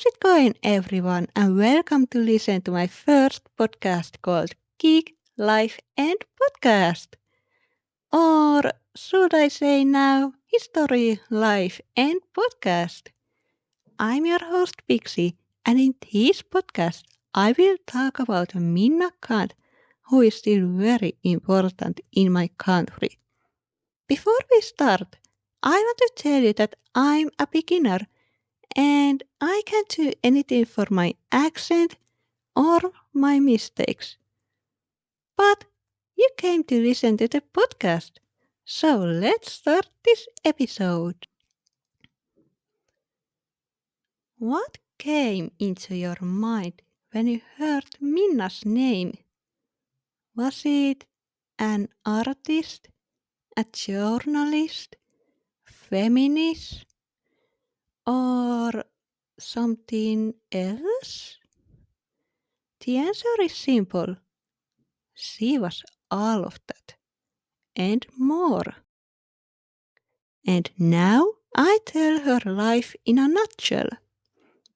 How's it going, everyone? And welcome to listen to my first podcast called Geek, Life and Podcast. Or should I say now, History, Life and Podcast. I'm your host Pixie, and in this podcast, I will talk about Minna Canth, who is still very important in my country. Before we start, I want to tell you that I'm a beginner and I can't do anything for my accent or my mistakes. But you came to listen to the podcast, so let's start this episode. What came into your mind when you heard Minna's name? Was it an artist, a journalist, feminist, or something else? The answer is simple. She was all of that and more. And now I tell her life in a nutshell.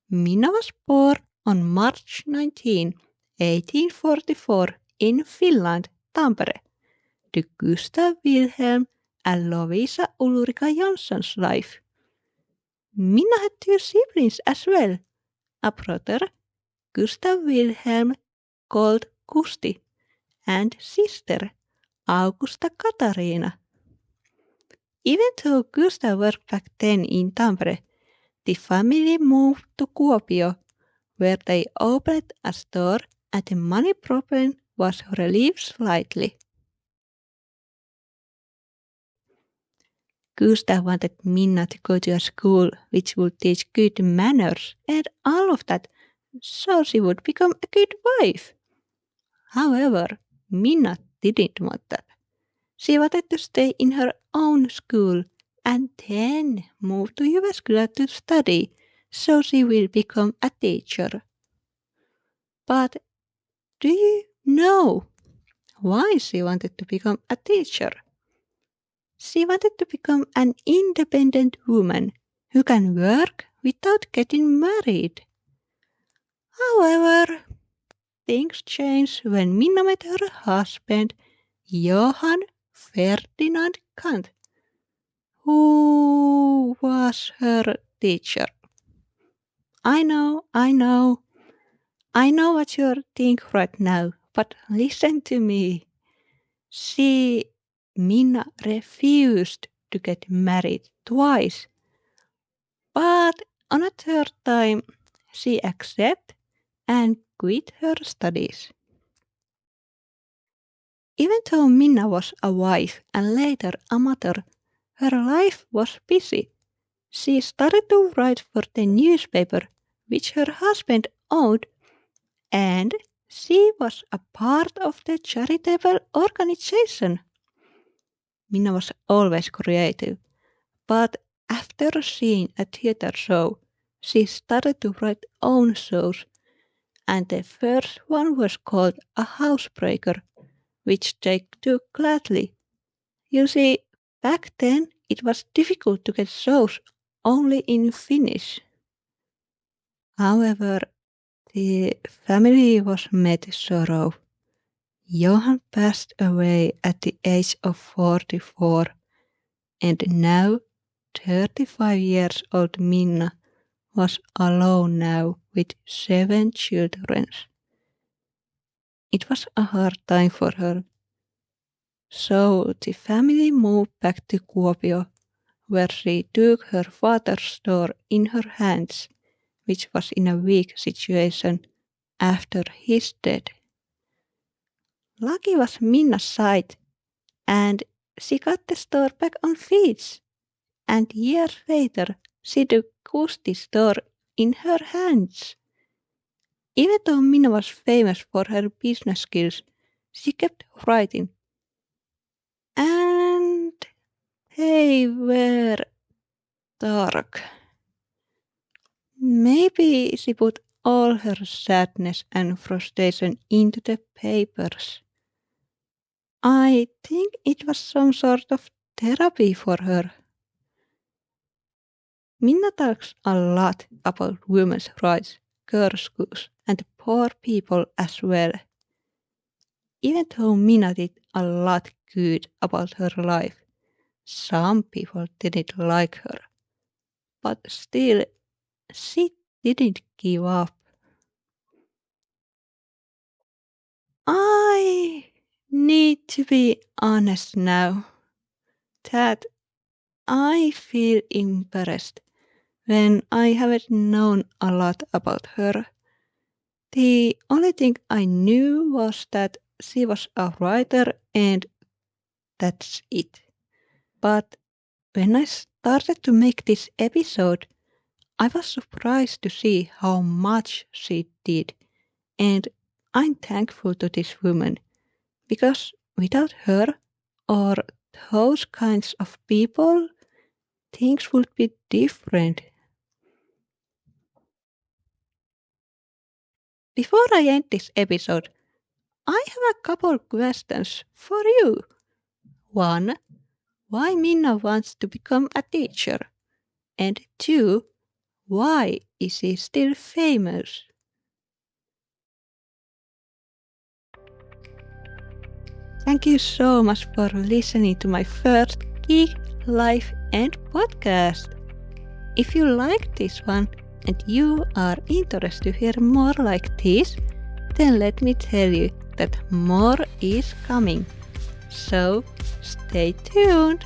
Minna was born on March 19, 1844 in Finland, Tampere, to Gustav Wilhelm and Lovisa Ulrika Johnson's life. Minna had two siblings as well, a brother, Gustav Wilhelm, called Kusti, and sister, Augusta Katarina. Even though Gustav worked back then in Tampere, the family moved to Kuopio, where they opened a store and the money problem was relieved slightly. Gustav wanted Minna to go to a school which would teach good manners and all of that, so she would become a good wife. However, Minna didn't want that. She wanted to stay in her own school and then move to Jyväskylä to study, so she will become a teacher. But do you know why she wanted to become a teacher? She wanted to become an independent woman who can work without getting married. However, things changed when Minna met her husband, Johann Ferdinand Canth, who was her teacher. I know what you're thinking right now, but listen to me. Minna refused to get married twice, but on a third time she accepted and quit her studies. Even though Minna was a wife and later a mother, her life was busy. She started to write for the newspaper which her husband owned, and she was a part of the charitable organization. Minna was always creative, but after seeing a theater show, she started to write own shows, and the first one was called A Housebreaker, which they took gladly. You see, back then it was difficult to get shows only in Finnish. However, the family was met sorrow. Johan passed away at the age of 44, and now 35 years old Minna was alone now with 7 children. It was a hard time for her. So the family moved back to Kuopio, where she took her father's store in her hands, which was in a weak situation after his death. Lucky was Minna's side, and she got the store back on feet. And years later, she took Kusti's store in her hands. Even though Minna was famous for her business skills, she kept writing. And they were dark. Maybe she put all her sadness and frustration into the papers. I think it was some sort of therapy for her. Minna talks a lot about women's rights, girls' schools, and the poor people as well. Even though Minna did a lot good about her life, some people didn't like her. But still, she didn't give up. I need to be honest now that I feel embarrassed when I haven't known a lot about her. The only thing I knew was that she was a writer and that's it. But when I started to make this episode, I was surprised to see how much she did. And I'm thankful to this woman because without her or those kinds of people, things would be different. Before I end this episode, I have a couple questions for you. 1. Why Minna wants to become a teacher? And 2. Why is she still famous? Thank you so much for listening to my first Geek, Life and podcast. If you liked this one and you are interested to hear more like this, then let me tell you that more is coming. So stay tuned.